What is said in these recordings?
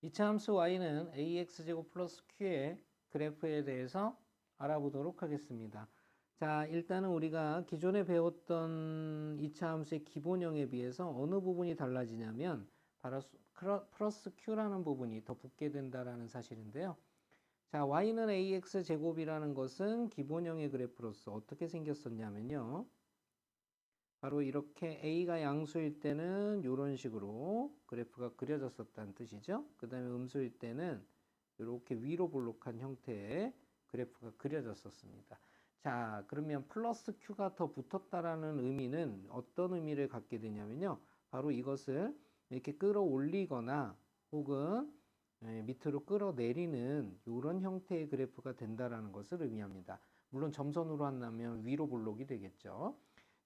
이차함수 y는 ax제곱 플러스 q의 그래프에 대해서 알아보도록 하겠습니다. 자, 일단은 우리가 기존에 배웠던 이차함수의 기본형에 비해서 어느 부분이 달라지냐면 바로 플러스 q라는 부분이 더 붙게 된다는 사실인데요. 자, y는 ax제곱이라는 것은 기본형의 그래프로서 어떻게 생겼었냐면요. 바로 이렇게 a가 양수일 때는 이런 식으로 그래프가 그려졌었다는 뜻이죠. 그 다음에 음수일 때는 이렇게 위로 볼록한 형태의 그래프가 그려졌었습니다. 자, 그러면 플러스 q가 더 붙었다라는 의미는 어떤 의미를 갖게 되냐면요. 바로 이것을 이렇게 끌어올리거나 혹은 밑으로 끌어내리는 이런 형태의 그래프가 된다라는 것을 의미합니다. 물론 점선으로 한다면 위로 볼록이 되겠죠.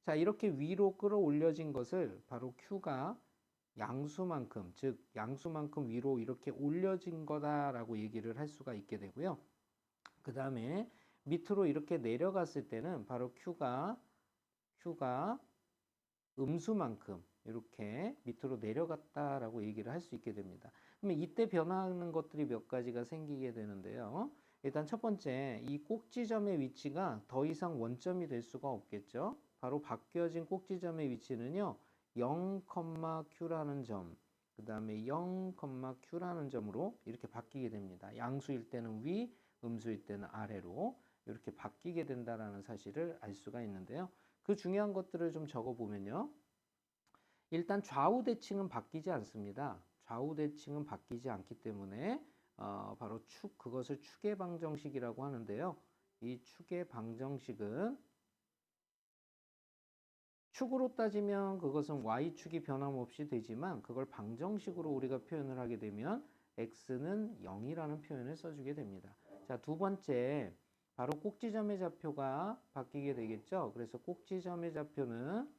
자, 이렇게 위로 끌어올려진 것을 바로 Q가 양수만큼, 즉 양수만큼 위로 이렇게 올려진 거다라고 얘기를 할 수가 있게 되고요. 그 다음에 밑으로 이렇게 내려갔을 때는 바로 Q가 음수만큼 이렇게 밑으로 내려갔다라고 얘기를 할 수 있게 됩니다. 그러면 이때 변화하는 것들이 몇 가지가 생기게 되는데요. 일단 첫 번째, 이 꼭지점의 위치가 더 이상 원점이 될 수가 없겠죠. 바로 바뀌어진 꼭지점의 위치는요, 0,Q라는 점, 그 다음에 0,Q라는 점으로 이렇게 바뀌게 됩니다. 양수일 때는 위, 음수일 때는 아래로 이렇게 바뀌게 된다는 사실을 알 수가 있는데요. 그 중요한 것들을 좀 적어보면요. 일단 좌우 대칭은 바뀌지 않습니다. 좌우 대칭은 바뀌지 않기 때문에 바로 그것을 축의 방정식이라고 하는데요. 이 축의 방정식은 축으로 따지면 그것은 y축이 변함없이 되지만 그걸 방정식으로 우리가 표현을 하게 되면 x는 0이라는 표현을 써주게 됩니다. 자, 두 번째, 바로 꼭지점의 좌표가 바뀌게 되겠죠. 그래서 꼭지점의 좌표는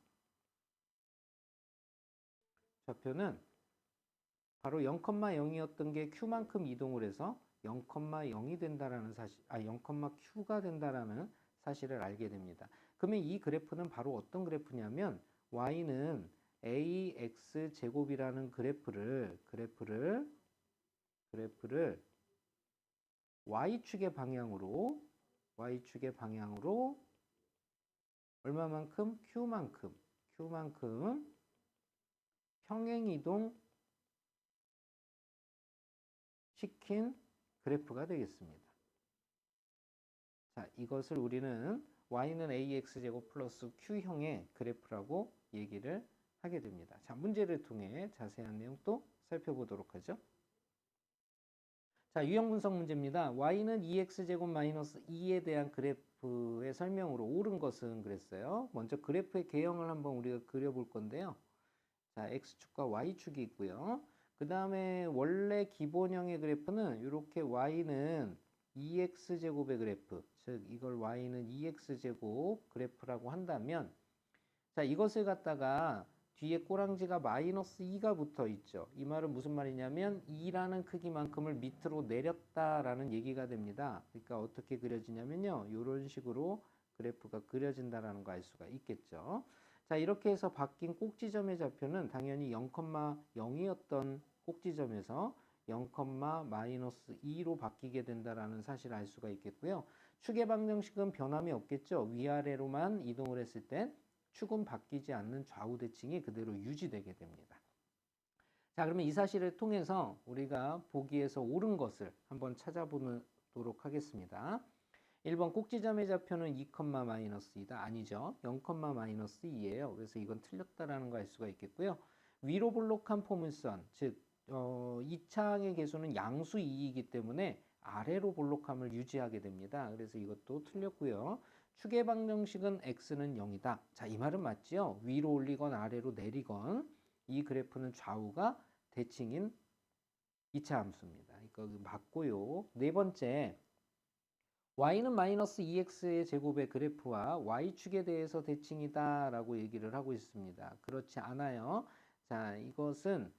바로 0,0이었던 게 q만큼 이동을 해서 0,0이 된다라는 사실, 0,q가 된다라는 사실을 알게 됩니다. 그러면 이 그래프는 바로 어떤 그래프냐면 y는 ax 제곱이라는 그래프를 y축의 방향으로 얼마만큼 q만큼 평행이동 시킨 그래프가 되겠습니다. 자, 이것을 우리는 y는 ax제곱 플러스 q형의 그래프라고 얘기를 하게 됩니다. 자, 문제를 통해 자세한 내용 또 살펴보도록 하죠. 자, 유형 분석 문제입니다. y는 2x제곱 마이너스 2에 대한 그래프의 설명으로 옳은 것은 그랬어요. 먼저 그래프의 개형을 한번 우리가 그려볼 건데요. 자, x축과 y축이 있고요. 그 다음에 원래 기본형의 그래프는 이렇게 y는 2x제곱의 그래프, 즉 이걸 y는 2x제곱 그래프라고 한다면, 자, 이것을 갖다가 뒤에 꼬랑지가 마이너스 2가 붙어 있죠. 이 말은 무슨 말이냐면 2라는 크기만큼을 밑으로 내렸다라는 얘기가 됩니다. 그러니까 어떻게 그려지냐면요, 이런 식으로 그래프가 그려진다라는 거 알 수가 있겠죠. 자, 이렇게 해서 바뀐 꼭지점의 좌표는 당연히 0,0이었던 꼭지점에서 0,-2로 바뀌게 된다라는 사실을 알 수가 있겠고요. 축의 방정식은 변함이 없겠죠. 위아래로만 이동을 했을 땐 축은 바뀌지 않는 좌우 대칭이 그대로 유지되게 됩니다. 자, 그러면 이 사실을 통해서 우리가 보기에서 옳은 것을 한번 찾아보도록 하겠습니다. 1번 꼭지점의 좌표는 2,-2다. 아니죠. 0,-2예요. 그래서 이건 틀렸다라는 거 알 수가 있겠고요. 위로 볼록한 포물선, 즉 이 차항의 개수는 양수 2이기 때문에 아래로 볼록함을 유지하게 됩니다. 그래서 이것도 틀렸고요. 축의 방정식은 x는 0이다. 자, 이 말은 맞지요? 위로 올리건 아래로 내리건 이 그래프는 좌우가 대칭인 2차 함수입니다. 이거 맞고요. 네 번째, y는 마이너스 2x의 제곱의 그래프와 y축에 대해서 대칭이다 라고 얘기를 하고 있습니다. 그렇지 않아요. 자, 이것은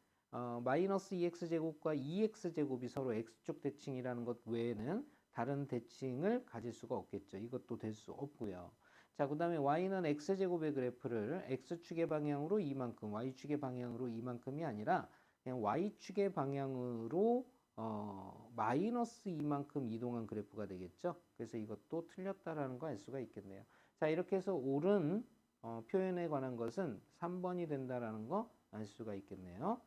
마이너스 2x제곱과 2x제곱이 서로 x축 대칭이라는 것 외에는 다른 대칭을 가질 수가 없겠죠. 이것도 될 수 없고요. 자, 그 다음에 y는 x제곱의 그래프를 x축의 방향으로 이만큼, y축의 방향으로 이만큼이 아니라 그냥 y축의 방향으로 마이너스 2만큼 이동한 그래프가 되겠죠. 그래서 이것도 틀렸다라는 거 알 수가 있겠네요. 자, 이렇게 해서 옳은 표현에 관한 것은 3번이 된다라는 거 알 수가 있겠네요.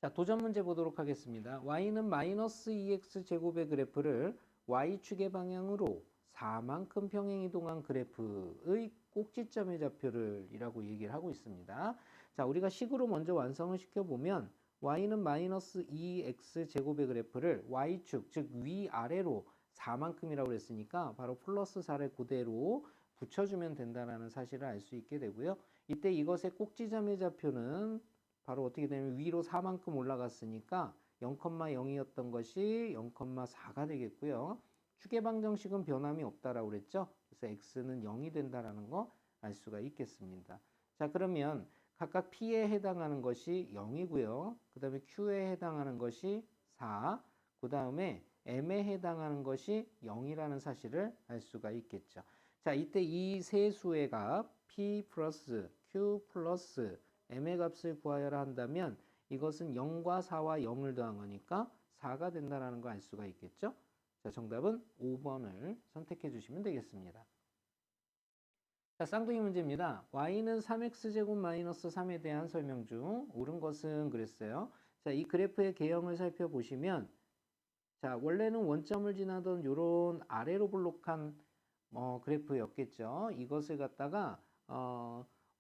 자, 도전 문제 보도록 하겠습니다. y는 마이너스 2x 제곱의 그래프를 y축의 방향으로 4만큼 평행 이동한 그래프의 꼭지점의 좌표를 이라고 얘기를 하고 있습니다. 자, 우리가 식으로 먼저 완성을 시켜보면 y는 마이너스 2x 제곱의 그래프를 y축, 즉 위아래로 4만큼이라고 그랬으니까 바로 플러스 4를 그대로 붙여주면 된다는 사실을 알 수 있게 되고요. 이때 이것의 꼭지점의 좌표는 바로 어떻게 되냐면 위로 4만큼 올라갔으니까 0,0이었던 것이 0,4가 되겠고요. 축의 방정식은 변함이 없다라고 그랬죠. 그래서 x는 0이 된다라는 거 알 수가 있겠습니다. 자, 그러면 각각 p에 해당하는 것이 0이고요. 그 다음에 q에 해당하는 것이 4, 그 다음에 m에 해당하는 것이 0이라는 사실을 알 수가 있겠죠. 자, 이때 이 세 수의 값 p 플러스 q 플러스 m의 값을 구하여라 한다면 이것은 0과 4와 0을 더한 거니까 4가 된다는 거 알 수가 있겠죠. 자, 정답은 5번을 선택해 주시면 되겠습니다. 자, 쌍둥이 문제입니다. y는 3x제곱 마이너스 3에 대한 설명 중 옳은 것은 그랬어요. 자, 이 그래프의 개형을 살펴보시면 자, 원래는 원점을 지나던 요런 아래로 볼록한 그래프였겠죠. 이것을 갖다가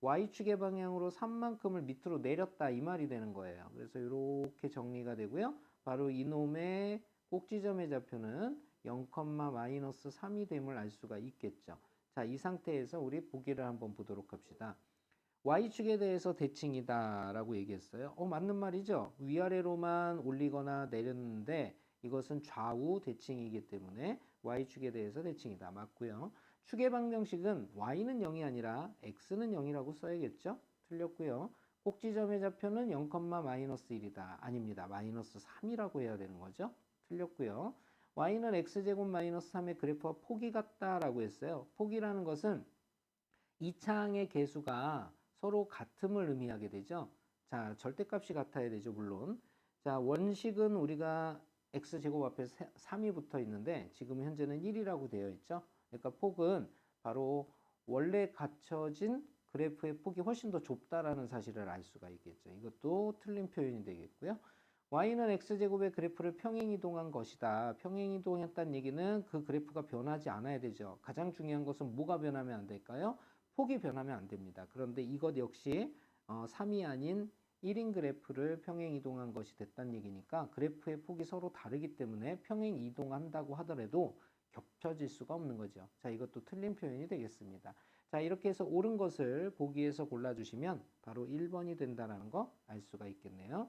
y축의 방향으로 3만큼을 밑으로 내렸다 이 말이 되는 거예요. 그래서 이렇게 정리가 되고요. 바로 이놈의 꼭지점의 좌표는 0,-3이 됨을 알 수가 있겠죠. 자, 이 상태에서 우리 보기를 한번 보도록 합시다. y축에 대해서 대칭이다 라고 얘기했어요. 맞는 말이죠. 위아래로만 올리거나 내렸는데 이것은 좌우 대칭이기 때문에 y축에 대해서 대칭이다. 맞고요. 축의 방정식은 y는 0이 아니라 x는 0이라고 써야겠죠. 틀렸고요. 꼭지점의 좌표는 0,-1이다. 아닙니다. 마이너스 3이라고 해야 되는 거죠. 틀렸고요. y는 x제곱 마이너스 3의 그래프와 폭이 같다라고 했어요. 폭이라는 것은 이 창의 개수가 서로 같음을 의미하게 되죠. 자, 절대값이 같아야 되죠, 물론. 자, 원식은 우리가 x제곱 앞에 3이 붙어 있는데 지금 현재는 1이라고 되어 있죠. 그러니까 폭은 바로 원래 갖춰진 그래프의 폭이 훨씬 더 좁다라는 사실을 알 수가 있겠죠. 이것도 틀린 표현이 되겠고요. y는 x제곱의 그래프를 평행이동한 것이다. 평행이동했다는 얘기는 그 그래프가 변하지 않아야 되죠. 가장 중요한 것은 뭐가 변하면 안 될까요? 폭이 변하면 안 됩니다. 그런데 이것 역시 3이 아닌 1인 그래프를 평행이동한 것이 됐다는 얘기니까 그래프의 폭이 서로 다르기 때문에 평행이동한다고 하더라도 겹쳐질 수가 없는 거죠. 자, 이것도 틀린 표현이 되겠습니다. 자, 이렇게 해서 옳은 것을 보기에서 골라주시면 바로 1번이 된다는 거 알 수가 있겠네요.